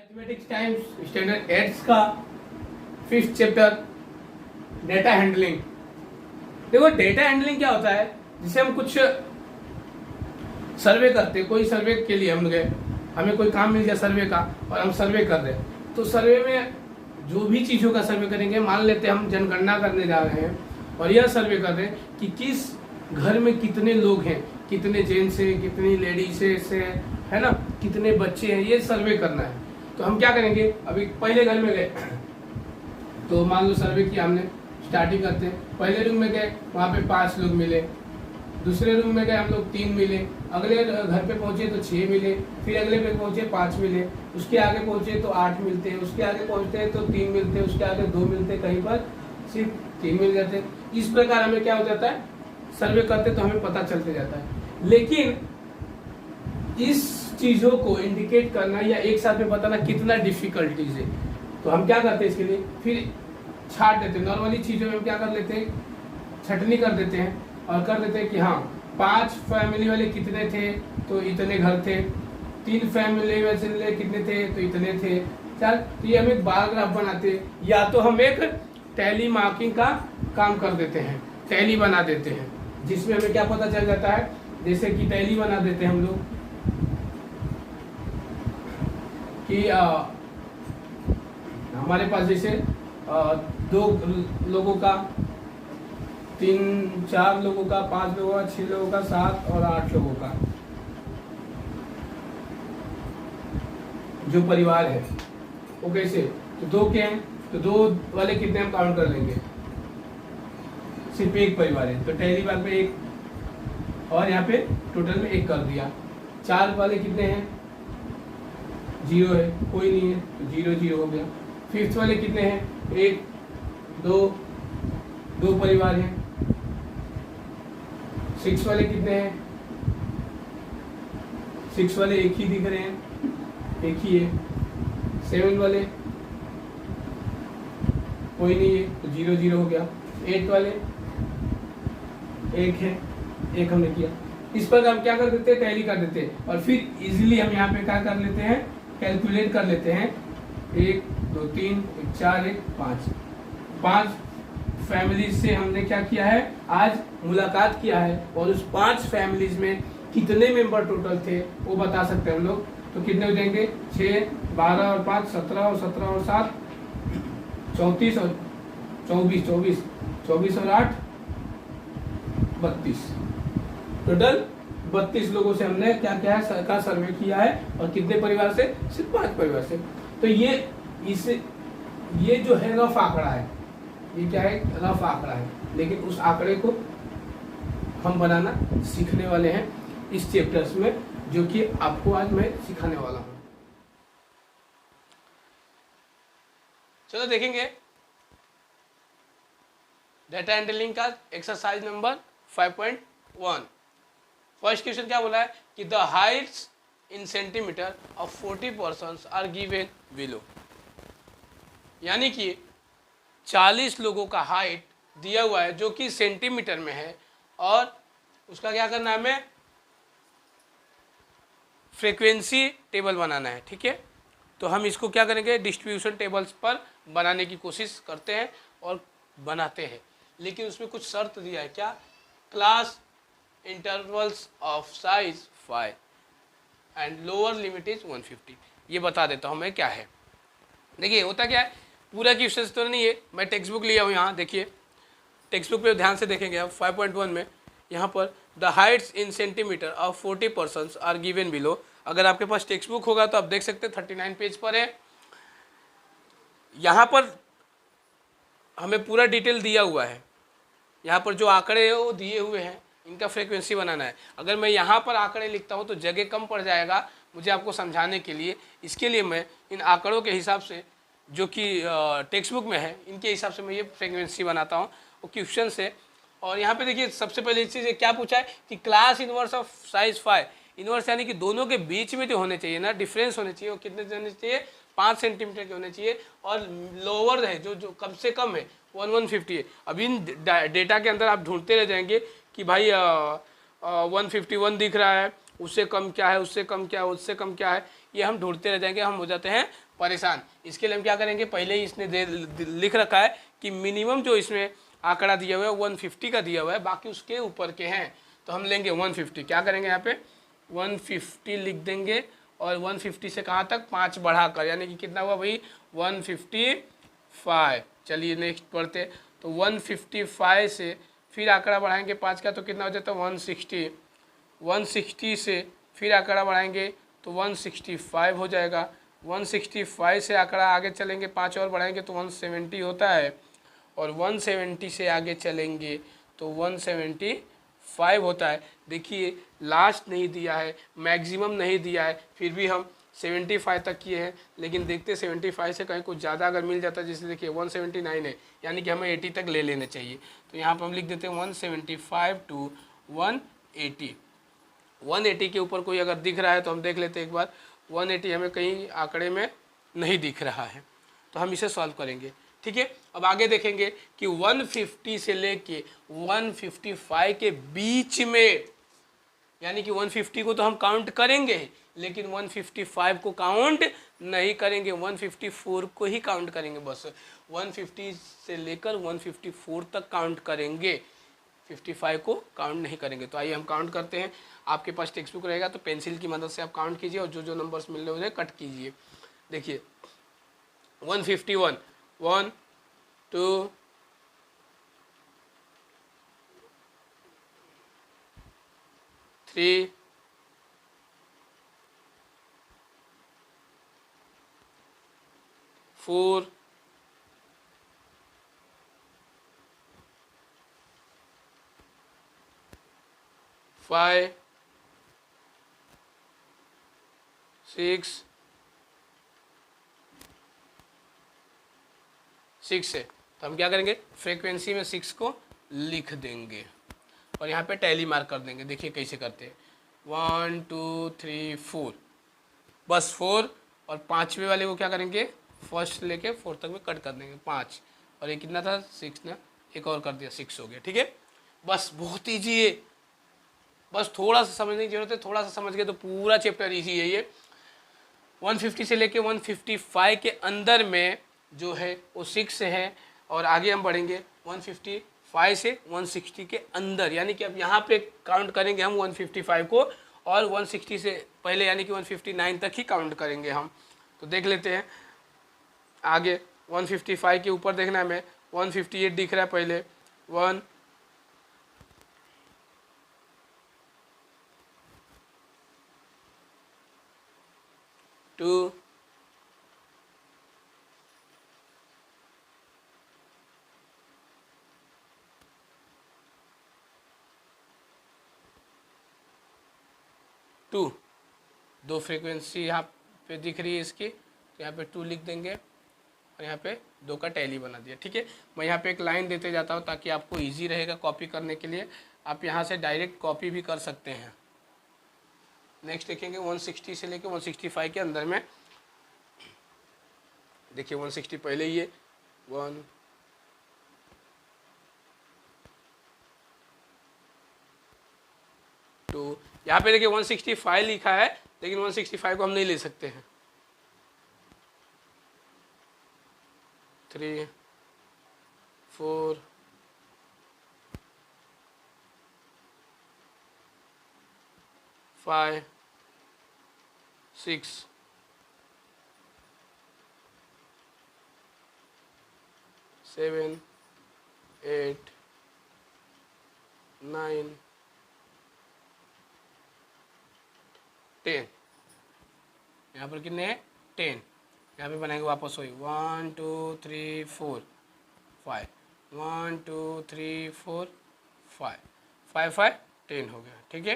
Mathematics times standard 8 का 5th chapter data handling. देखो data handling क्या होता है, जिसे हम कुछ सर्वे करते हैं। कोई सर्वे के लिए हम गए, हमें कोई काम मिल गया सर्वे का और हम सर्वे कर रहे हैं, तो सर्वे में जो भी चीज़ों का सर्वे करेंगे, मान लेते हैं हम जनगणना करने जा रहे हैं और यह सर्वे कर रहे हैं कि किस घर में कितने लोग हैं, कितने जेंट्स हैं, कितनी लेडीज है ना, कितने बच्चे हैं, ये सर्वे करना है। तो हम क्या करेंगे, अभी पहले घर में गए तो मान लो सर्वे किया हमने, स्टार्टिंग करते हैं। पहले रूम में गए, वहाँ पे 5 लोग मिले। दूसरे रूम में गए हम लोग 3 मिले। अगले घर पे पहुंचे तो 6 मिले। फिर अगले पे पहुंचे 5 मिले। उसके आगे पहुंचे तो 8 मिलते हैं। उसके आगे पहुंचते हैं तो 3 मिलते हैं। उसके आगे 2 मिलते हैं, कहीं पर सिर्फ 3 मिल जाते हैं। इस प्रकार हमें क्या हो जाता है, सर्वे करते तो हमें पता चलते जाता है। लेकिन इस चीजों को इंडिकेट करना या एक साथ में बताना कितना डिफिकल्टीज है, तो हम क्या करते हैं इसके लिए, फिर छाट देते हैं। नॉर्मली चीजों में हम क्या कर लेते हैं, छटनी कर देते हैं और कर देते हैं कि हाँ 5 फैमिली वाले कितने थे, तो इतने घर थे। 3 फैमिली वाले कितने थे, तो इतने थे। चल, तो ये हम एक बार ग्राफ बनाते हैं, या तो हम एक टैली मार्किंग का काम कर देते हैं, टैली बना देते हैं, जिसमें हमें क्या पता चल जाता है। जैसे कि टैली बना देते हैं हम लोग कि हमारे पास जैसे 2 लोगों का, 3-4 लोगों का, 5 लोगों का, 6 लोगों का, 7 और 8 लोगों का जो परिवार है वो कैसे, तो 2 के हैं तो 2 वाले कितने हम काउंट कर लेंगे, सिर्फ एक परिवार है तो टैली बार पे 1, और यहाँ पे टोटल में 1 कर दिया। 4 वाले कितने हैं, 0 है, कोई नहीं है तो 0-0 हो गया। 5th वाले कितने हैं, 1, 2 परिवार हैं। 6 वाले कितने हैं, 6 वाले 1 ही दिख रहे हैं, 1 ही है। 7 वाले कोई नहीं है तो 0-0 हो गया। 8 वाले 1 है, 1 हमने किया। इस पर हम क्या कर देते हैं, टैली कर देते हैं और फिर इजीली हम यहाँ पे क्या कर लेते हैं, कैलकुलेट कर लेते हैं। 1 2 3 1 4 1 5 5 फैमिलीज से हमने क्या किया है, आज मुलाकात किया है और उस 5 फैमिलीज में कितने मेंबर टोटल थे वो बता सकते हैं हम लोग। तो कितने हो जाएंगे, 6, 12 और 5 17 और 17 और 7 34 और 24 और 8 32, टोटल 32 लोगों से हमने क्या किया है, का सर्वे किया है। और कितने परिवार से, सिर्फ 5 परिवार से। तो ये जो है रफ आंकड़ा है, ये क्या है, रफ आंकड़ा है, लेकिन उस आंकड़े को हम बनाना सीखने वाले हैं इस चैप्टर्स में, जो कि आपको आज मैं सिखाने वाला हूं। चलो देखेंगे डेटा हैंडलिंग का एक्सरसाइज नंबर 5.1। फर्स्ट क्वेश्चन क्या बोला है कि the heights in centimetre of 40 persons are given below. यानी कि 40 लोगों का हाइट दिया हुआ है जो कि सेंटीमीटर में है, और उसका क्या करना है, हमें फ्रीक्वेंसी टेबल बनाना है। ठीक है, तो हम इसको क्या करेंगे, डिस्ट्रीब्यूशन टेबल्स पर बनाने की कोशिश करते हैं और बनाते हैं। लेकिन उसमें कुछ शर्त दिया है, क्या, class intervals of size 5 and lower limit is 150। ये बता देता हूँ मैं क्या है। देखिए होता क्या है, पूरा क्वेश्चन तो नहीं है, मैं टेक्स्ट बुक लिया हूँ। यहाँ देखिए टेक्स्ट बुक पे ध्यान से देखेंगे आप 5.1 में, यहाँ पर the heights in centimetre of 40 persons are given below. अगर आपके पास टेक्स्ट बुक होगा तो आप देख सकते हैं 39 पेज पर है। यहाँ पर हमें पूरा डिटेल दिया हुआ है, यहाँ पर जो आंकड़े वो दिए हुए हैं, इनका फ्रीक्वेंसी बनाना है। अगर मैं यहाँ पर आंकड़े लिखता हूँ तो जगह कम पड़ जाएगा मुझे आपको समझाने के लिए। इसके लिए मैं इन आंकड़ों के हिसाब से, जो कि टेक्स्ट बुक में है, इनके हिसाब से मैं ये फ्रीक्वेंसी बनाता हूँ वो क्वेश्चन से। और यहाँ पे देखिए सबसे पहले इस चीज़ क्या पूछा है कि class inverse of size 5। Inverse यानी कि दोनों के बीच में जो होने चाहिए ना, डिफरेंस होने चाहिए, वो कितने होने चाहिए, 5 सेंटीमीटर के होने चाहिए। और लोअर है जो कम से कम है 150 है। अब इन डेटा के अंदर आप ढूंढते रह जाएंगे कि भाई 151 दिख रहा है, उससे कम क्या है, उससे कम क्या है, उससे कम क्या है। ये हम ढूंढते रह जाएंगे, हम हो जाते हैं परेशान। इसके लिए हम क्या करेंगे, पहले ही इसने लिख रखा है कि मिनिमम जो इसमें आंकड़ा दिया हुआ है 150 का दिया हुआ है, बाकी उसके ऊपर के हैं, तो हम लेंगे 150। क्या करेंगे यहाँ पे 150 लिख देंगे, और 150 से कहाँ तक 5 बढ़ाकर, यानी कि कितना हुआ भाई 155। चलिए नेक्स्ट पढ़ते, तो 155 से फिर आंकड़ा बढ़ाएंगे 5 का, तो कितना हो जाता है 160। 160 से फिर आंकड़ा बढ़ाएंगे तो 165 हो जाएगा। 165 से आंकड़ा आगे चलेंगे 5 और बढ़ाएंगे तो 170 होता है, और 170 से आगे चलेंगे तो 175 होता है। देखिए लास्ट नहीं दिया है, मैक्सिमम नहीं दिया है, फिर भी हम 75 तक किए हैं, लेकिन देखते 75 से कहीं कुछ ज़्यादा अगर मिल जाता है, जैसे देखिए 179 है, यानी कि हमें 80 तक ले लेना चाहिए। तो यहाँ पर हम लिख देते हैं 175 टू 180। 180 के ऊपर कोई अगर दिख रहा है तो हम देख लेते हैं एक बार। 180 हमें कहीं आंकड़े में नहीं दिख रहा है, तो हम इसे सॉल्व करेंगे। ठीक है, अब आगे देखेंगे कि 150 से लेके 155 के बीच में, यानी कि 150 को तो हम काउंट करेंगे, लेकिन 155 को काउंट नहीं करेंगे, 154 को ही काउंट करेंगे बस। 150 से लेकर 154 तक काउंट करेंगे, 55 को काउंट नहीं करेंगे। तो आइए हम काउंट करते हैं। आपके पास टेक्स्ट बुक रहेगा तो पेंसिल की मदद से आप काउंट कीजिए, और जो जो नंबर्स मिल रहे हैं कट कीजिए। देखिए 151, 1 2 3 4 5 6 6 है, तो हम क्या करेंगे फ्रीक्वेंसी में 6 को लिख देंगे, और यहाँ पे टैली मार्क कर देंगे। देखिए कैसे करते हैं, 1 2 3 4, बस 4, और पाँचवें वाले को क्या करेंगे फर्स्ट लेके 4 तक में कट कर देंगे 5, और ये कितना था 6 ना, एक और कर दिया 6 हो गया। ठीक है, बस बहुत ईजी है, बस थोड़ा सा समझने की जरूरत है, थोड़ा सा समझ गए तो पूरा चैप्टर ईजी है ये। 150 से लेके 155 के अंदर में जो है वो 6 है, और आगे हम बढ़ेंगे 155 से 160 के अंदर, यानी कि अब यहाँ पे काउंट करेंगे हम 155 को, और 160 से पहले यानी कि 159 तक ही काउंट करेंगे हम। तो देख लेते हैं आगे, 155 के ऊपर देखना है हमें, 158 दिख रहा है पहले, 1 2 2, दो फ्रीक्वेंसी यहाँ पे दिख रही है इसकी, तो यहाँ पे 2 लिख देंगे, और यहाँ पे 2 का टैली बना दिया। ठीक है, मैं यहाँ पे एक लाइन देते जाता हूँ ताकि आपको इजी रहेगा कॉपी करने के लिए, आप यहाँ से डायरेक्ट कॉपी भी कर सकते हैं। नेक्स्ट देखेंगे 160 से लेके 165 के अंदर में, देखिए 160 पहले ही है, 1 2, यहाँ पे देखिए 165 लिखा है, लेकिन 165 को हम नहीं ले सकते हैं, 3 4 5 6 7 8 9 10, यहाँ पर कितने हैं 10, यहाँ पे बनाएंगे वापस वही 1 2 3 4 5, 1 2 3 4 5 5 5 10 हो गया। ठीक है,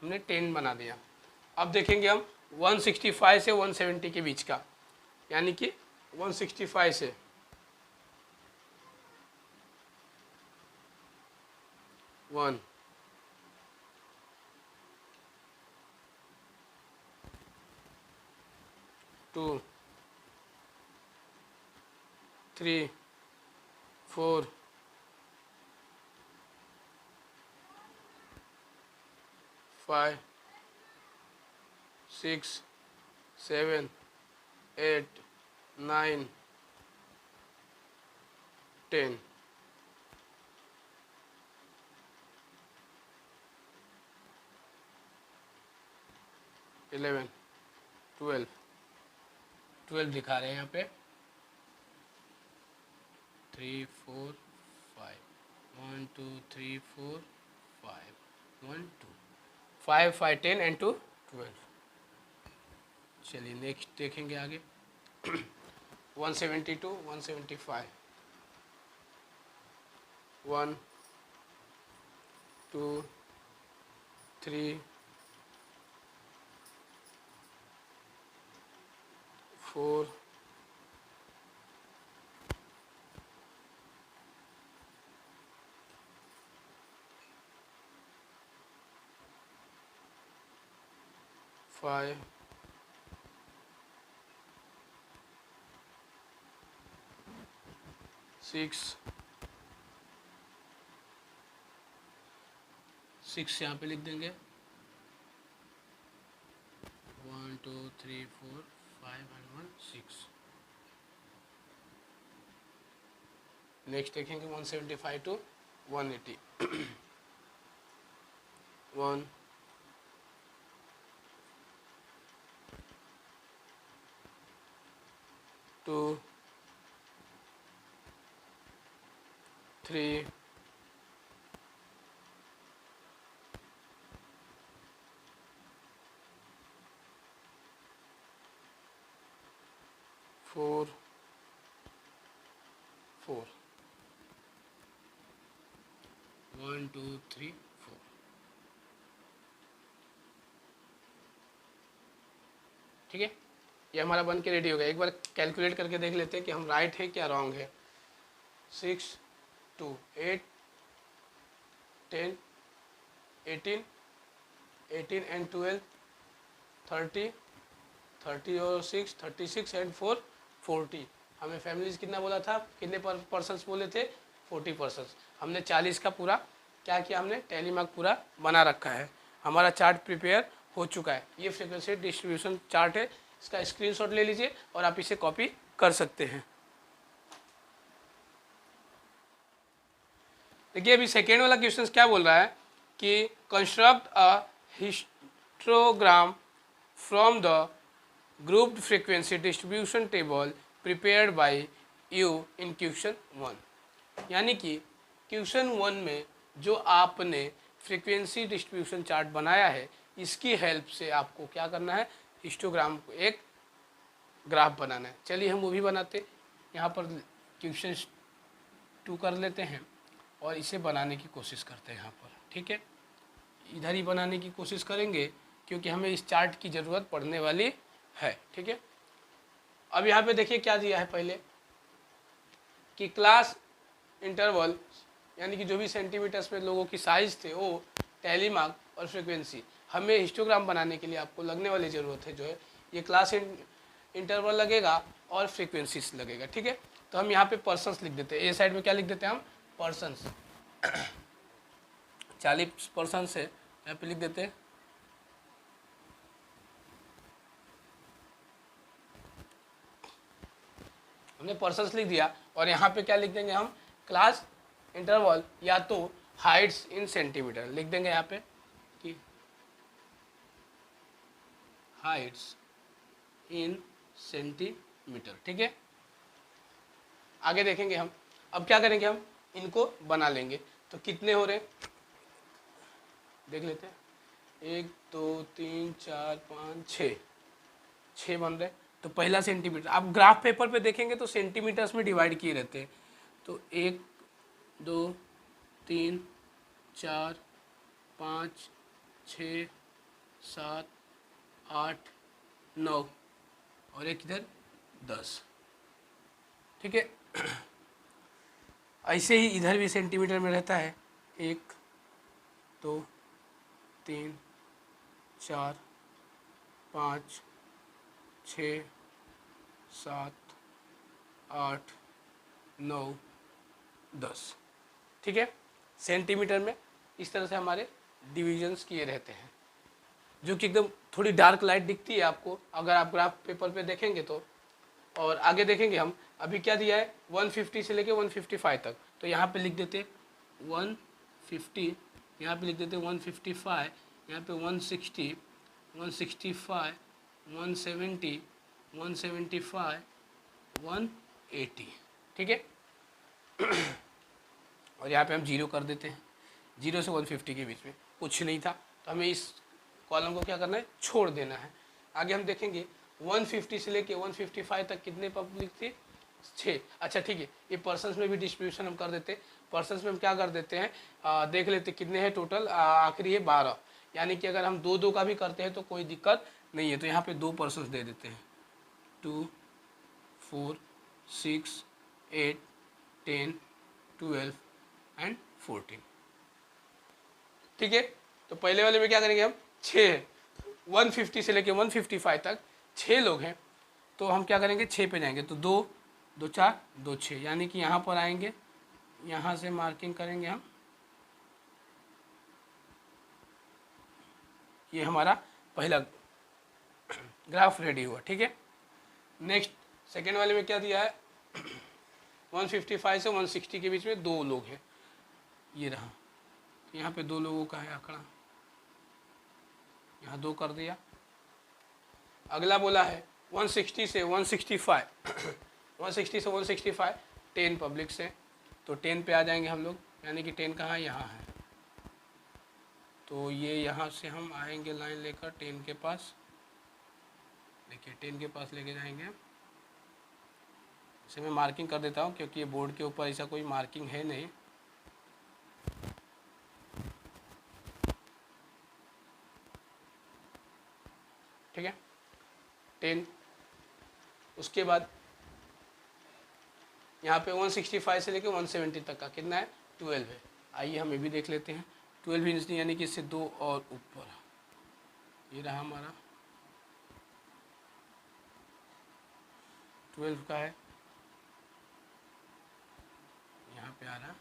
हमने 10 बना दिया। अब देखेंगे हम 165 से 170 के बीच का, यानी कि 165 से 1 2 3 4 5 6 7 8 9 10 11 12 12 दिखा रहे हैं यहाँ पे 3 4 5 1 2 3 4 5 1 2 5 5 10 एंड 2 12। चलिए नेक्स्ट देखेंगे आगे 172 175 1 2 3 4 5 6 6 यहाँ पे लिख देंगे 1 2 3 4 5 एंड 1 6। नेक्स्ट देखेंगे 175 टू 180 1 2 3 4 4 1 2 3 4। ठीक है, ये हमारा बन के रेडी हो गया। एक बार कैलकुलेट करके देख लेते हैं कि हम राइट है क्या रॉन्ग है। 6 2 8 10 18 18 एंड 12 30 30 और 6 36 एंड 4 40। हमें फैमिलीज कितना बोला था, कितने पर्सन्स बोले थे, 40 पर्सन्स। हमने 40 का पूरा क्या किया, हमने टैली मार्क पूरा बना रखा है। हमारा चार्ट प्रिपेयर हो चुका है। ये फ्रीक्वेंसी डिस्ट्रीब्यूशन चार्ट है, इसका स्क्रीनशॉट ले लीजिए और आप इसे कॉपी कर सकते हैं। देखिए अभी सेकेंड वाला क्वेश्चन क्या बोल रहा है कि construct a histogram from the grouped frequency distribution table prepared by you in question 1। यानी कि क्वेश्चन 1 में जो आपने फ्रीक्वेंसी डिस्ट्रीब्यूशन चार्ट बनाया है, इसकी हेल्प से आपको क्या करना है, हिस्टोग्राम को एक ग्राफ बनाना है। चलिए हम वो भी बनाते, यहाँ पर क्वेश्चन 2 कर लेते हैं और इसे बनाने की कोशिश करते हैं यहाँ पर। ठीक है, इधर ही बनाने की कोशिश करेंगे क्योंकि हमें इस चार्ट की ज़रूरत पड़ने वाली है। ठीक है, अब यहाँ पे देखिए क्या दिया है पहले कि क्लास इंटरवल, यानी कि जो भी सेंटीमीटर्स में लोगों की साइज थे वो, टैली मार्क और फ्रीक्वेंसी। हमें हिस्टोग्राम बनाने के लिए आपको लगने वाली ज़रूरत है जो है ये क्लास इंटरवल लगेगा और फ्रीक्वेंसीज लगेगा। ठीक है, तो हम यहाँ पे पर्सन्स लिख देते हैं। ए साइड में क्या लिख देते हैं हम, पर्सन्स 40 पर्सन्स है, यहाँ पे लिख देते हैं हमने पर्सन्स लिख दिया। और यहाँ पे क्या लिख देंगे हम, क्लास इंटरवल या तो हाइट्स इन सेंटीमीटर लिख देंगे यहाँ पे कि हाइट्स इन सेंटीमीटर। ठीक है, आगे देखेंगे हम। अब क्या करेंगे, हम इनको बना लेंगे। तो कितने हो रहे देख लेते हैं, 1 2 3 4 5 6 बन रहे। तो पहला सेंटीमीटर, आप ग्राफ पेपर पे देखेंगे तो सेंटीमीटर्स में डिवाइड किए रहते हैं। तो 1 2 3 4 5 6 7 8 9 और एक इधर 10। ठीक है, ऐसे ही इधर भी सेंटीमीटर में रहता है, 1 2 3 4 5 6 7 8 9 10। ठीक है, सेंटीमीटर में इस तरह से हमारे डिविजन्स किए रहते हैं जो कि एकदम थोड़ी डार्क लाइट दिखती है आपको अगर आप ग्राफ पेपर पे देखेंगे तो। और आगे देखेंगे हम, अभी क्या दिया है 150 से लेके 155 तक, तो यहाँ पे लिख देते 150, यहाँ पे लिख देते 155, यहाँ पे 160, 165, 170, 175, 180, ठीक है। और यहाँ पे हम 0 कर देते हैं, 0 से 150 के बीच में कुछ नहीं था, तो हमें इस कॉलम को क्या करना है, छोड़ देना है। आगे हम देखेंगे 150 से लेके 155 तक कितने पब्लिक थे, 6। अच्छा ठीक है, ये पर्सन्स में भी डिस्ट्रीब्यूशन हम कर देते हैं। पर्सन्स में हम क्या कर देते हैं, देख लेते कितने हैं टोटल, आखिरी है 12, यानी कि अगर हम 2-2 का भी करते हैं तो कोई दिक्कत नहीं है। तो यहाँ पे 2 पर्सन्स दे देते हैं, 2, 4, 6, 8, 10, 12 एंड 14, ठीक है। तो पहले वाले में क्या करेंगे हम, 6 है, 150 से लेके 155 तक 6 लोग हैं, तो हम क्या करेंगे 6 पे जाएंगे, तो 2, 2 4, 2 6, यानी कि यहाँ पर आएंगे, यहाँ से मार्किंग करेंगे हम, ये हमारा पहला ग्राफ रेडी हुआ, ठीक है। नेक्स्ट सेकेंड वाले में क्या दिया है, 155 से 160 के बीच में 2 लोग हैं, ये रहा, यहाँ पे 2 लोगों का है आंकड़ा, यहाँ 2 कर दिया। अगला बोला है 160 से 165 160 से 165 10 पब्लिक से, तो 10 पे आ जाएंगे हम लोग, यानी कि 10 कहाँ, यहाँ है, तो ये यहाँ से हम आएंगे लाइन लेकर 10 के पास, देखिए 10 के पास लेके जाएंगे। इसे मैं मार्किंग कर देता हूँ क्योंकि ये बोर्ड के ऊपर ऐसा कोई मार्किंग है नहीं, ठीक है 10। उसके बाद यहाँ पे 165 से लेके 170 तक का कितना है, 12 है। आइए हम ये भी देख लेते हैं, 12 इंच यानी कि इससे 2 और ऊपर, ये रहा हमारा 12 का है, यहाँ पे आ रहा,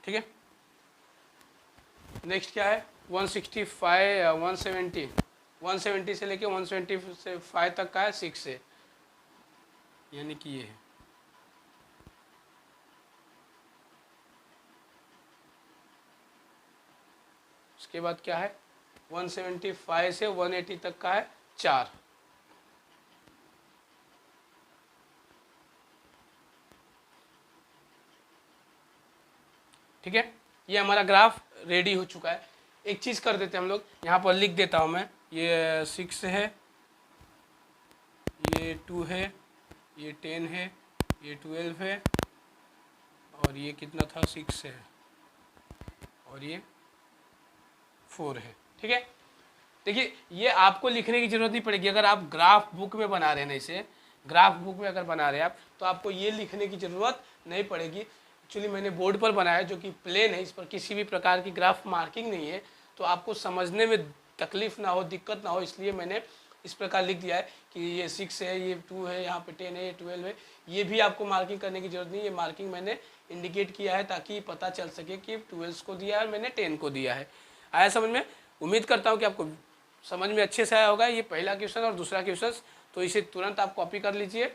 ठीक है। नेक्स्ट क्या है 170 से लेके 175 तक का है 6 है, यानी कि ये है। उसके बाद क्या है 175 से 180 तक का है 4, ठीक है। ये हमारा ग्राफ रेडी हो चुका है। एक चीज़ कर देते हैं हम लोग, यहाँ पर लिख देता हूँ मैं, ये 6 है, ये 2 है, ये 10 है, ये 12 है, और ये कितना था 6 है, और ये 4 है, ठीक है। देखिए ये आपको लिखने की ज़रूरत नहीं पड़ेगी, अगर आप ग्राफ बुक में बना रहे हैं, इसे ग्राफ बुक में अगर बना रहे हैं आप, तो आपको ये लिखने की ज़रूरत नहीं पड़ेगी। एक्चुअली मैंने बोर्ड पर बनाया जो कि प्लेन है, इस पर किसी भी प्रकार की ग्राफ मार्किंग नहीं है, तो आपको समझने में तकलीफ ना हो, दिक्कत ना हो, इसलिए मैंने इस प्रकार लिख दिया है कि ये 6 है, ये 2 है, यहाँ पे 10 है, ये 12 है। ये भी आपको मार्किंग करने की ज़रूरत नहीं, ये मार्किंग मैंने इंडिकेट किया है ताकि पता चल सके कि 12 को दिया है, मैंने 10 को दिया है। आया समझ में? उम्मीद करता हूँ कि आपको समझ में अच्छे से आया होगा। ये पहला क्वेश्चन और दूसरा क्वेश्चन, तो इसे तुरंत आप कॉपी कर लीजिए